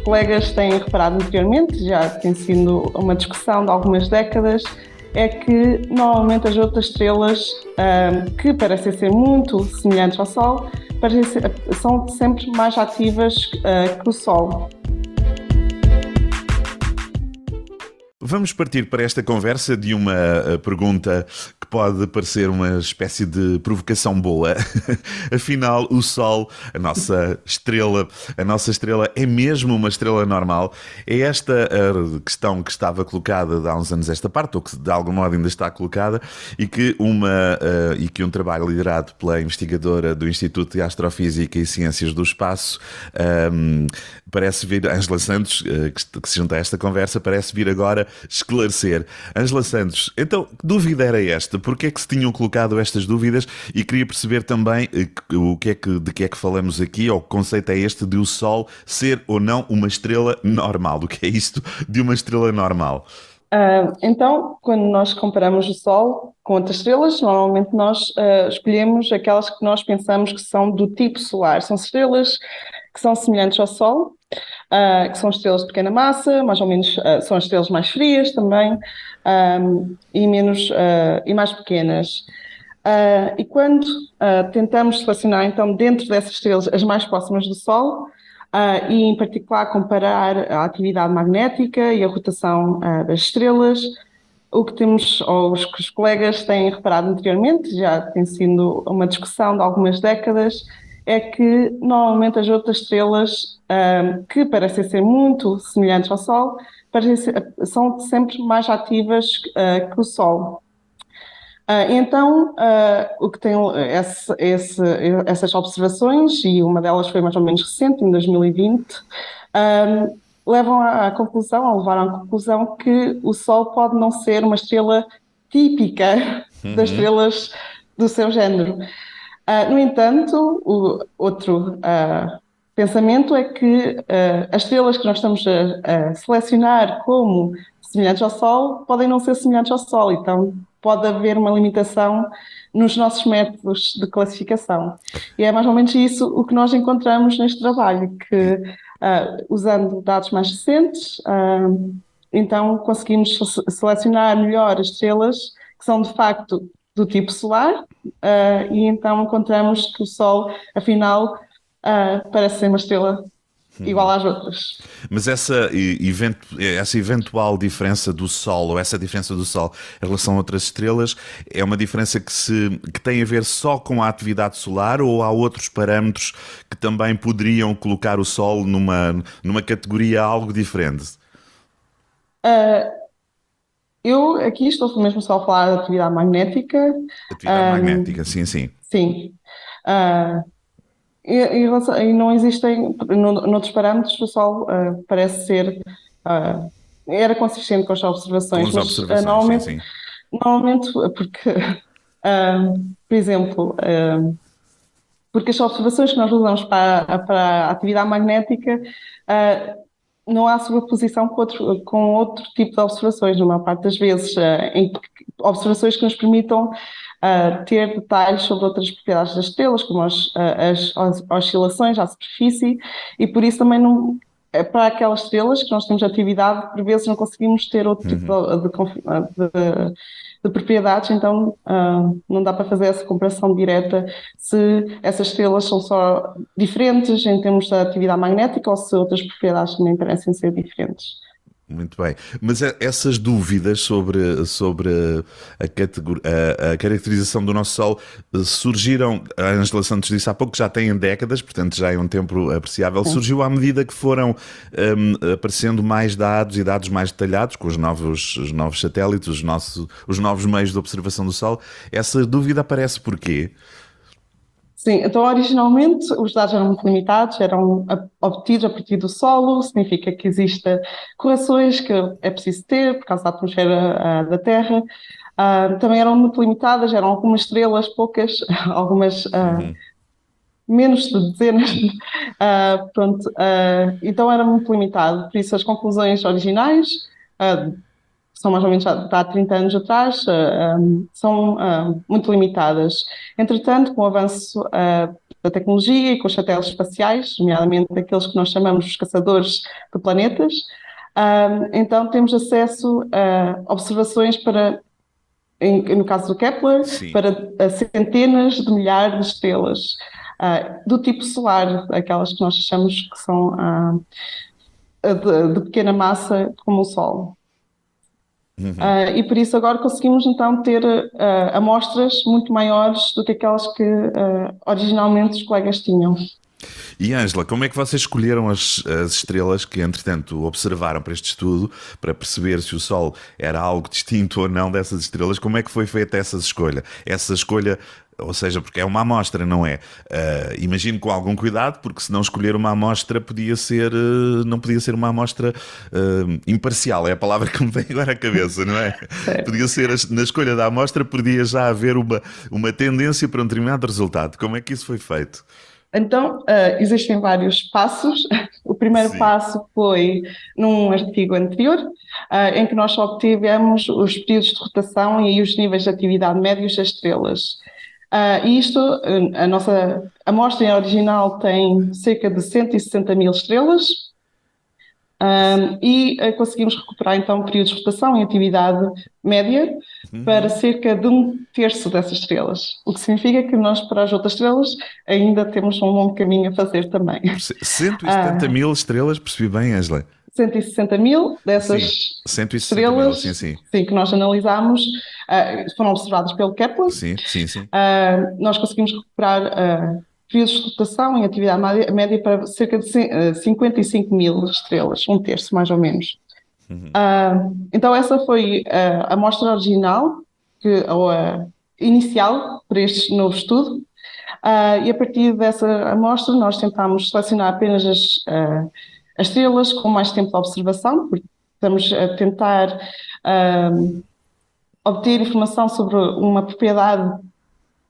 colegas têm reparado anteriormente, já tem sido uma discussão de algumas décadas, é que normalmente as outras estrelas, que parecem ser muito semelhantes ao Sol, são sempre mais ativas que o Sol. Vamos partir para esta conversa de uma pergunta que pode parecer uma espécie de provocação boa. Afinal, o Sol, a nossa estrela é mesmo uma estrela normal? É esta a questão que estava colocada há uns anos esta parte, ou que de algum modo ainda está colocada, e que um trabalho liderado pela investigadora do Instituto de Astrofísica e Ciências do Espaço, parece vir, Ângela Santos, que se junta a esta conversa, parece vir agora esclarecer. Ângela Santos, então, que dúvida era esta? Porquê é que se tinham colocado estas dúvidas? E queria perceber também de que é que falamos aqui, ou que conceito é este de o Sol ser ou não uma estrela normal. O que é isto de uma estrela normal? Então, quando nós comparamos o Sol com outras estrelas, normalmente nós escolhemos aquelas que nós pensamos que são do tipo solar. São estrelas que são semelhantes ao Sol, que são estrelas de pequena massa, mais ou menos são as estrelas mais frias também, e mais pequenas. E quando tentamos selecionar, então, dentro dessas estrelas, as mais próximas do Sol, e, em particular, comparar a atividade magnética e a rotação das estrelas, o que temos, ou os que os colegas têm reparado anteriormente, já tem sido uma discussão de algumas décadas, é que normalmente as outras estrelas, que parecem ser muito semelhantes ao Sol, são sempre mais ativas que o Sol. Então, o que tem essas observações, e uma delas foi mais ou menos recente, em 2020, levaram à conclusão que o Sol pode não ser uma estrela típica das estrelas do seu género. No entanto, o outro pensamento é que as estrelas que nós estamos a selecionar como semelhantes ao Sol podem não ser semelhantes ao Sol, então pode haver uma limitação nos nossos métodos de classificação. E é mais ou menos isso o que nós encontramos neste trabalho, que usando dados mais recentes, então conseguimos selecionar melhor as estrelas que são de facto do tipo solar, e então encontramos que o Sol, afinal, parece ser uma estrela igual às outras. Mas essa eventual diferença do Sol, ou essa diferença do Sol em relação a outras estrelas, é uma diferença que tem a ver só com a atividade solar, ou há outros parâmetros que também poderiam colocar o Sol numa categoria algo diferente? Eu aqui estou mesmo só a falar da atividade magnética. Atividade magnética, sim, sim. Sim. E não existem, noutros parâmetros, o Sol parece ser, era consistente com as observações, Com as mas observações, normalmente, sim, sim. normalmente, porque, por exemplo, porque as observações que nós usamos para a atividade magnética, não há sobreposição com outro tipo de observações, na maior parte das vezes, observações que nos permitam ter detalhes sobre outras propriedades das estrelas, como as oscilações à superfície, e por isso também não, para aquelas estrelas que nós temos atividade, por vezes não conseguimos ter outro tipo de propriedades, então não dá para fazer essa comparação direta se essas estrelas são só diferentes em termos da atividade magnética ou se outras propriedades também parecem ser diferentes. Muito bem. Mas essas dúvidas sobre a caracterização do nosso Sol surgiram, a Ângela Santos disse há pouco, que já têm décadas, portanto já é um tempo apreciável. Sim. Surgiu à medida que foram aparecendo mais dados e dados mais detalhados, com os novos satélites, os novos meios de observação do Sol. Essa dúvida aparece porquê? Sim, então originalmente os dados eram muito limitados, eram obtidos a partir do solo, significa que existem correções que é preciso ter por causa da atmosfera da Terra. Também eram muito limitadas, eram algumas estrelas, poucas, algumas menos de dezenas. Pronto, então era muito limitado, por isso as conclusões originais, são mais ou menos há 30 anos atrás, são muito limitadas. Entretanto, com o avanço da tecnologia e com os satélites espaciais, nomeadamente aqueles que nós chamamos de caçadores de planetas. Então temos acesso a observações no caso do Kepler, Sim. para centenas de milhares de estrelas do tipo solar, aquelas que nós achamos que são de pequena massa, como o Sol. E por isso agora conseguimos então ter amostras muito maiores do que aquelas que originalmente os colegas tinham. E Ângela, como é que vocês escolheram as estrelas que, entretanto, observaram para este estudo, para perceber se o Sol era algo distinto ou não dessas estrelas? Como é que foi feita essa escolha? Essa escolha, ou seja, porque é uma amostra, não é? Imagino com algum cuidado, porque se não escolher uma amostra não podia ser uma amostra imparcial, é a palavra que me vem agora à cabeça, não é? Podia ser, na escolha da amostra, podia já haver uma tendência para um determinado resultado. Como é que isso foi feito? Então, existem vários passos. O primeiro Sim. passo foi num artigo anterior, em que nós só obtivemos os períodos de rotação e os níveis de atividade médios das estrelas. E isto, a nossa amostra original tem cerca de 160 mil estrelas, e conseguimos recuperar então períodos de rotação e atividade média para cerca de um terço dessas estrelas, o que significa que nós, para as outras estrelas, ainda temos um longo caminho a fazer também. 170 mil estrelas, percebi bem, Ângela? 160 mil dessas Sim, 160 estrelas, mil, sim. que nós analisámos, foram observadas pelo Kepler. Sim. Nós conseguimos recuperar períodos de rotação e atividade média para cerca de 55 mil estrelas, um terço mais ou menos. Então essa foi a amostra original, ou a inicial para este novo estudo, e a partir dessa amostra nós tentámos selecionar apenas as estrelas com mais tempo de observação, porque estamos a tentar obter informação sobre uma propriedade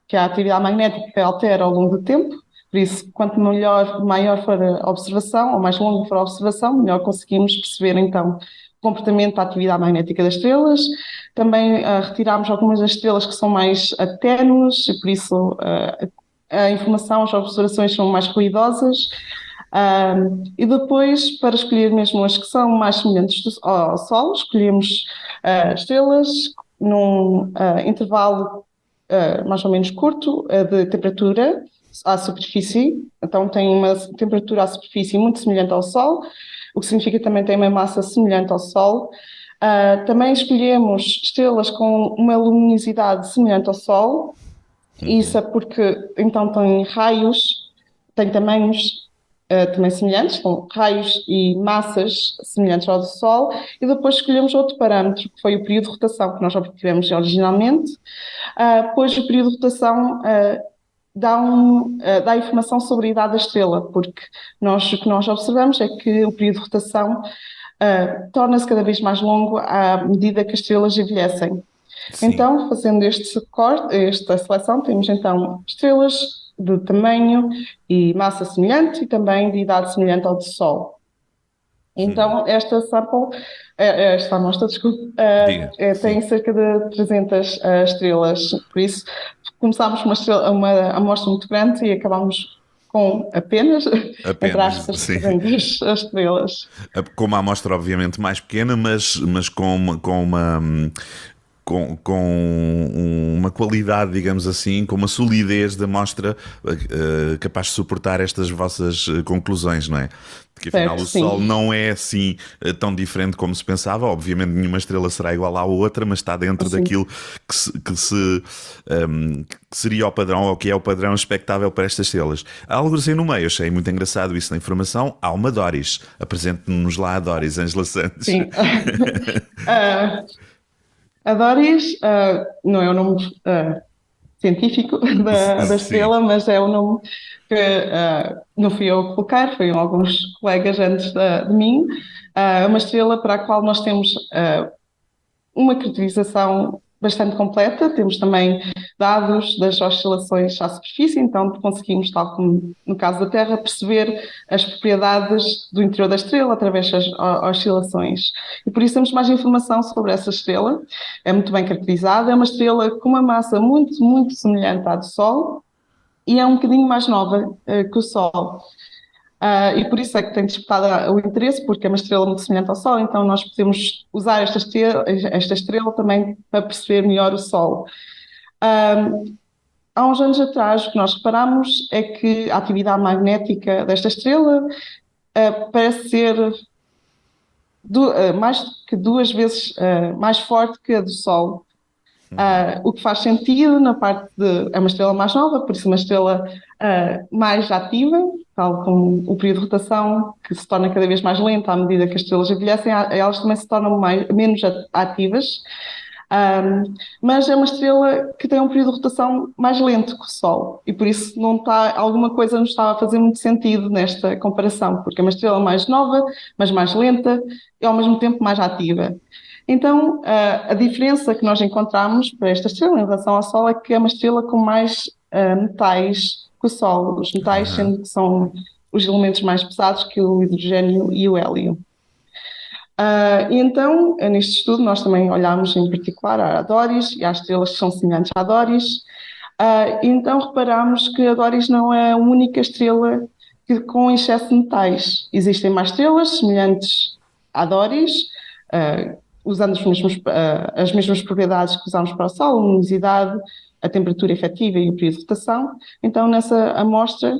que a atividade magnética altera ao longo do tempo. Por isso, quanto maior for a observação, ou mais longa for a observação, melhor conseguimos perceber então o comportamento da atividade magnética das estrelas. Também retiramos algumas das estrelas que são mais ténues, e por isso a informação, as observações são mais ruidosas. E depois, para escolher mesmo as que são mais semelhantes ao Sol, escolhemos estrelas num intervalo mais ou menos curto de temperatura à superfície. Então tem uma temperatura à superfície muito semelhante ao Sol, o que significa que também tem uma massa semelhante ao Sol. Também escolhemos estrelas com uma luminosidade semelhante ao Sol. Isso é porque então tem raios, tem tamanhos também semelhantes, com raios e massas semelhantes ao do Sol, e depois escolhemos outro parâmetro, que foi o período de rotação, que nós obtivemos originalmente. Pois o período de rotação dá informação sobre a idade da estrela, porque o que nós observamos é que o período de rotação torna-se cada vez mais longo à medida que as estrelas envelhecem. Sim. Então, fazendo esta seleção, temos então estrelas de tamanho e massa semelhante e também de idade semelhante ao do Sol. Então, esta amostra, tem cerca de 300 estrelas, por isso começámos com uma amostra muito grande e acabámos com apenas entre aspas, 300 estrelas. Com uma amostra obviamente mais pequena, mas com uma qualidade, digamos assim, com uma solidez da amostra capaz de suportar estas vossas conclusões, não é? Porque afinal o Sol não é assim tão diferente como se pensava. Obviamente nenhuma estrela será igual à outra, mas está dentro daquilo que seria o padrão, ou que é o padrão expectável para estas estrelas. Há algo assim no meio, achei muito engraçado isso na informação. Há uma Doris. Apresente-nos lá a Doris, Ângela Santos. Sim. A Doris não é o nome científico da estrela, mas é o nome que não fui eu a colocar, foram alguns colegas antes de mim. É uma estrela para a qual nós temos uma caracterização bastante completa. Temos também dados das oscilações à superfície, então conseguimos, tal como no caso da Terra, perceber as propriedades do interior da estrela através das oscilações. E por isso temos mais informação sobre essa estrela. É muito bem caracterizada, é uma estrela com uma massa muito, muito semelhante à do Sol. e é um bocadinho mais nova que o Sol. E por isso é que tem despertado o interesse, porque é uma estrela muito semelhante ao Sol, então nós podemos usar esta estrela também para perceber melhor o Sol. Há uns anos atrás, o que nós reparamos é que a atividade magnética desta estrela parece ser mais que 2 vezes mais forte que a do Sol. O que faz sentido na parte de... É uma estrela mais nova, por isso uma estrela mais ativa, tal como o período de rotação, que se torna cada vez mais lento à medida que as estrelas envelhecem, elas também se tornam menos ativas. Mas é uma estrela que tem um período de rotação mais lento que o Sol, e por isso alguma coisa não estava a fazer muito sentido nesta comparação, porque é uma estrela mais nova, mas mais lenta e ao mesmo tempo mais ativa. Então, a diferença que nós encontramos para esta estrela em relação ao Sol é que é uma estrela com mais metais que o Sol. Os metais sendo que são os elementos mais pesados, que o hidrogênio e o hélio. E então, neste estudo, nós também olhámos em particular a Doris e às estrelas que são semelhantes à Doris. E então reparámos que a Doris não é a única estrela com excesso de metais. Existem mais estrelas semelhantes à Doris, usando as mesmas propriedades que usamos para o Sol, a luminosidade, a temperatura efetiva e o período de rotação. Então, nessa amostra,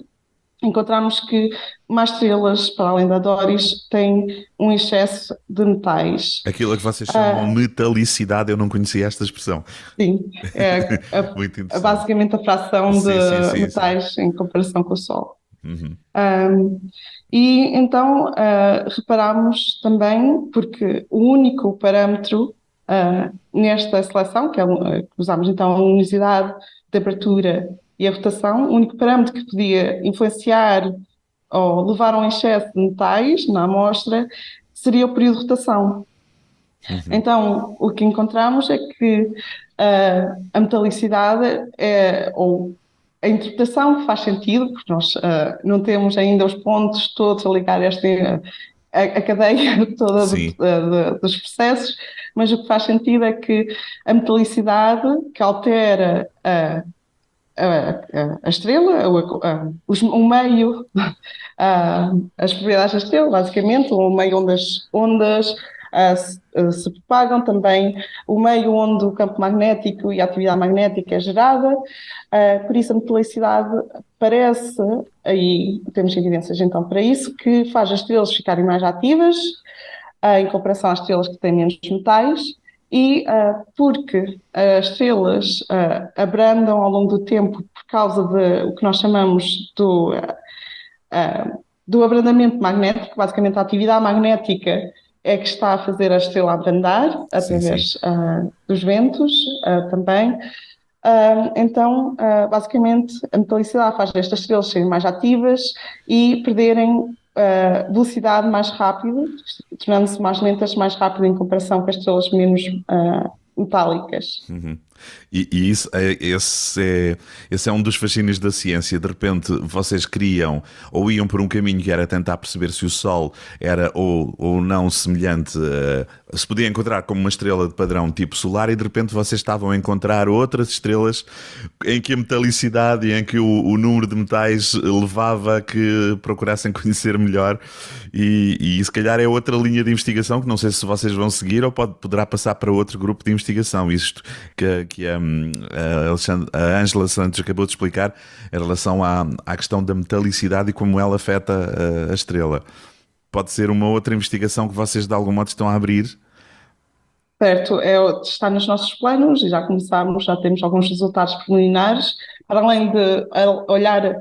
encontramos que mais estrelas, para além da Doris, têm um excesso de metais. Aquilo que vocês chamam metalicidade, eu não conhecia esta expressão. Sim, é Muito interessante. basicamente a fração de metais em comparação com o Sol. E então reparámos também, porque o único parâmetro nesta seleção, que usámos então a luminosidade, a temperatura e a rotação, o único parâmetro que podia influenciar ou levar a um excesso de metais na amostra seria o período de rotação. Então, o que encontramos é que a metalicidade ou a interpretação faz sentido, porque nós não temos ainda os pontos todos a ligar a cadeia toda dos processos, mas o que faz sentido é que a metalicidade que altera a estrela, o meio, as propriedades da estrela, basicamente, o meio onde as ondas se propagam, também o meio onde o campo magnético e a atividade magnética é gerada. Por isso a metalicidade parece, aí temos evidências então para isso, que faz as estrelas ficarem mais ativas em comparação às estrelas que têm menos metais. E porque as estrelas abrandam ao longo do tempo por causa de o que nós chamamos do abrandamento magnético, basicamente a atividade magnética é que está a fazer a estrela abrandar através dos ventos também. Então, basicamente, a metalicidade faz estas estrelas serem mais ativas e perderem velocidade mais rápido, tornando-se mais lentas mais rápido em comparação com as estrelas menos metálicas. E esse é um dos fascínios da ciência. De repente vocês criam ou iam por um caminho que era tentar perceber se o Sol era ou não semelhante, se podia encontrar como uma estrela de padrão tipo solar, e de repente vocês estavam a encontrar outras estrelas em que a metalicidade e em que o número de metais levava a que procurassem conhecer melhor, e se calhar é outra linha de investigação que não sei se vocês vão seguir ou poderá passar para outro grupo de investigação. Isto que a Ângela Santos acabou de explicar em relação à questão da metalicidade e como ela afeta a estrela. Pode ser uma outra investigação que vocês de algum modo estão a abrir? Certo, está nos nossos planos e já temos alguns resultados preliminares, para além de olhar,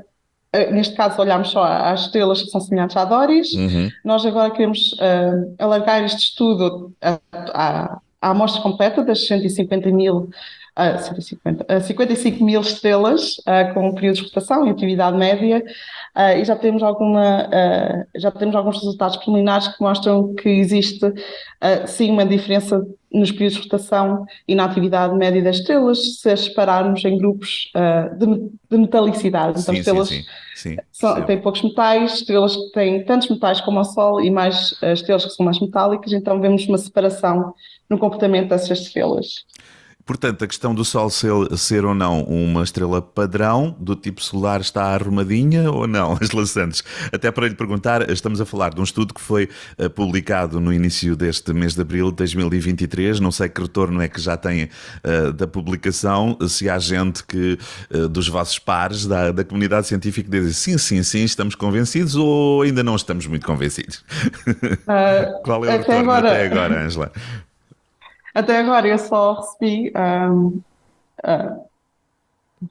neste caso olhamos só às estrelas que são semelhantes à Doris. Nós agora queremos alargar este estudo à amostra completa das 55 mil estrelas com um período de rotação e atividade média, e já temos alguns resultados preliminares que mostram que existe sim uma diferença nos períodos de rotação e na atividade média das estrelas, se as separarmos em grupos de metalicidade. Então, estrelas têm poucos metais, estrelas que têm tantos metais como o Sol e mais estrelas que são mais metálicas, então vemos uma separação no comportamento dessas estrelas. Portanto, a questão do Sol ser ou não uma estrela padrão do tipo solar está arrumadinha ou não, Angela Santos? Até para lhe perguntar, estamos a falar de um estudo que foi publicado no início deste mês de abril de 2023. Não sei que retorno é que já tem da publicação, se há gente que dos vossos pares da comunidade científica diz sim, sim, sim, estamos convencidos ou ainda não estamos muito convencidos? Qual é o retorno até agora, Angela? Até agora eu só recebi,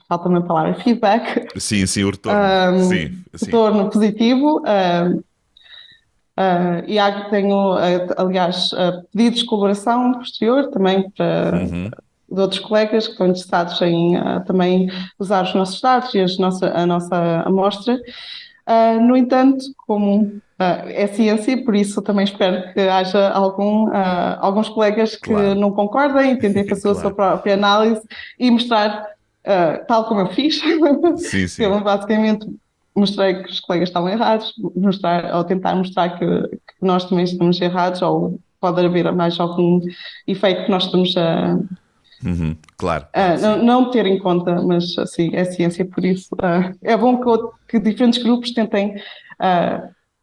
falta-me a palavra, feedback, Sim, sim, o retorno. Sim, sim. retorno positivo, e tenho, aliás, pedidos de colaboração posterior também Uhum, de outros colegas que estão interessados em também usar os nossos dados e a nossa amostra. No entanto, como é ciência, por isso também espero que haja alguns colegas que claro, não concordem e tentem fazer a sua claro. própria análise e mostrar, tal como eu fiz, Sim, que sim, eu basicamente mostrei que os colegas estavam errados, ou tentar mostrar que nós também estamos errados, ou pode haver mais algum efeito que nós estamos uhum, claro, claro, sim. não ter em conta, mas assim, é ciência, por isso é bom que diferentes grupos tentem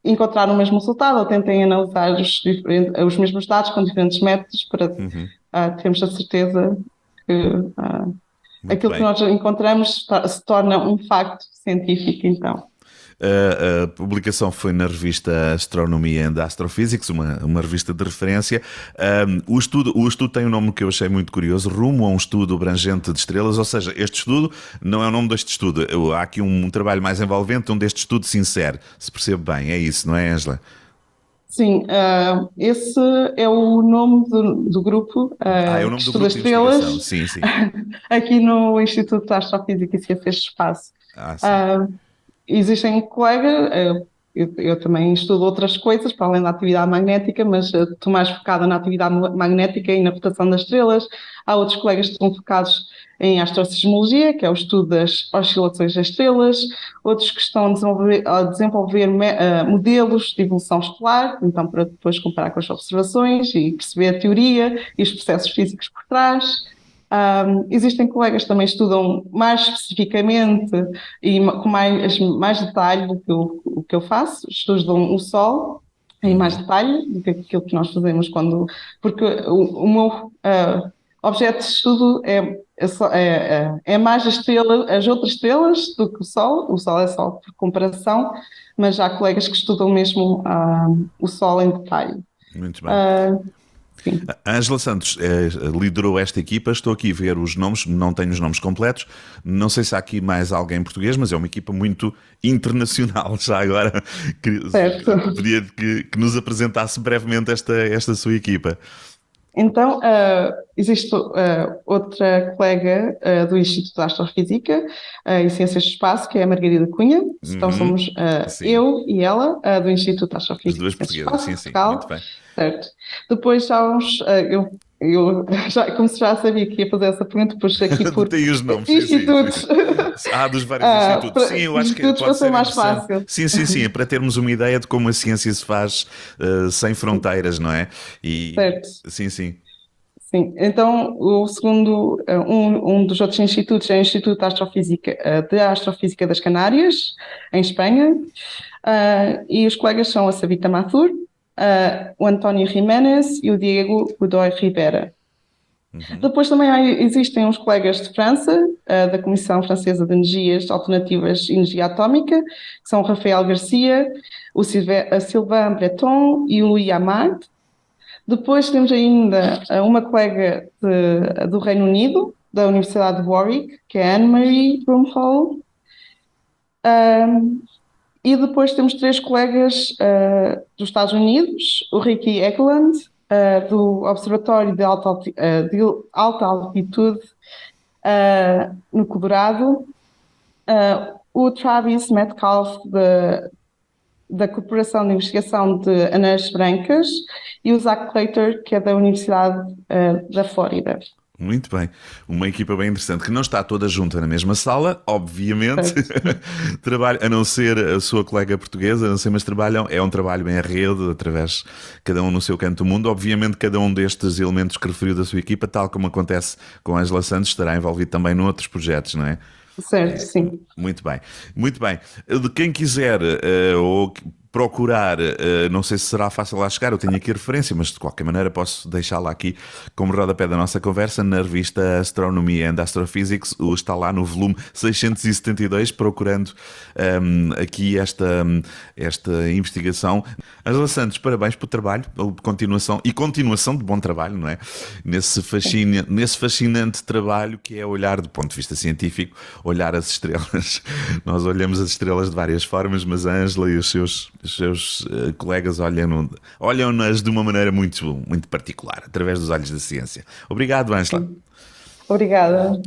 encontrar o mesmo resultado ou tentem analisar os mesmos dados com diferentes métodos para Uhum, termos a certeza que muito aquilo que bem. nós encontramos se torna um facto científico, então. A publicação foi na revista Astronomy and Astrophysics, uma revista de referência. O estudo tem um nome que eu achei muito curioso, Rumo a um estudo abrangente de estrelas, ou seja, este estudo não é o nome deste estudo. Há aqui um trabalho mais envolvente onde este estudo se insere, se percebe bem. É isso, não é, Angela? Sim, esse é o nome do grupo É o nome que do estuda grupo de investigação. estrelas Sim, sim. aqui no Instituto de Astrofísica e Ciências do Espaço. Sim. Existem colegas, eu também estudo outras coisas para além da atividade magnética, mas estou mais focada na atividade magnética e na rotação das estrelas. Há outros colegas que estão focados em astrosismologia, que é o estudo das oscilações das estrelas, outros que estão a desenvolver modelos de evolução estelar, então para depois comparar com as observações e perceber a teoria e os processos físicos por trás. Existem colegas que também estudam mais especificamente e com mais detalhe do que o que eu faço, estudam o Sol em mais Uhum. detalhe do que aquilo que nós fazemos porque o meu objeto de estudo é mais as outras estrelas do que o Sol é só por comparação, mas há colegas que estudam mesmo o Sol em detalhe. Muito bem. Ah, sim, A Ângela Santos liderou esta equipa. Estou aqui a ver os nomes, não tenho os nomes completos. Não sei se há aqui mais alguém português, mas é uma equipa muito internacional. Já agora certo. pedia que nos apresentasse brevemente esta sua equipa. Então, existe outra colega do Instituto de Astrofísica e Ciências do Espaço, que é a Margarida Cunha. Então, Uhum. somos Sim, eu e ela, do Instituto de as Astrofísica e duas Ciências do portuguesas. Espaço, Sim, de sim, muito Portugal. bem. Certo. Depois há uns. Como se já sabia que ia fazer essa pergunta, pus aqui por Tem os nomes, sim, sim, sim, institutos. sim. Dos vários institutos. Sim, eu acho que Institutos para pode ser ser mais interessante. fácil. Sim, sim, sim, é para termos uma ideia de como a ciência se faz sem fronteiras, não é? E Certo. sim, sim. Sim, então o segundo, um dos outros institutos é o Instituto de Astrofísica das Canárias, em Espanha, e os colegas são a Savita Mathur, o António Jiménez e o Diego Godoy Ribera. Uhum. Depois também existem uns colegas de França, da Comissão Francesa de Energias Alternativas e Energia Atómica, que são o Rafael Garcia, a Sylvain Breton e o Louis Amard. Depois temos ainda uma colega do Reino Unido, da Universidade de Warwick, que é Anne-Marie Broomhall. E depois temos três colegas dos Estados Unidos, o Ricky Eklund, do Observatório de Alta Altitude no Colorado, o Travis Metcalf, da Corporação de Investigação de Anéis Brancas, e o Zach Claytor, que é da Universidade da Flórida. Muito bem. Uma equipa bem interessante, que não está toda junta na mesma sala, obviamente. Trabalho, a não ser a sua colega portuguesa, a não ser, mas trabalham, é um trabalho bem a rede, através, cada um no seu canto do mundo. Obviamente, cada um destes elementos que referiu da sua equipa, tal como acontece com a Ângela Santos, estará envolvido também noutros projetos, não é? Certo, sim. Muito bem, muito bem. De quem quiser ou procurar, não sei se será fácil lá chegar, eu tenho aqui a referência, mas de qualquer maneira posso deixá-la aqui como rodapé da nossa conversa na revista Astronomy and Astrophysics, está lá no volume 672, procurando aqui esta investigação. Angela Santos, parabéns pelo trabalho, pela continuação de bom trabalho, não é? Nesse fascinante trabalho que é olhar do ponto de vista científico, olhar as estrelas. Nós olhamos as estrelas de várias formas, mas a Ângela e os seus colegas olham-nas de uma maneira muito particular, através dos olhos da ciência. Obrigado, Ângela. Sim. Obrigada.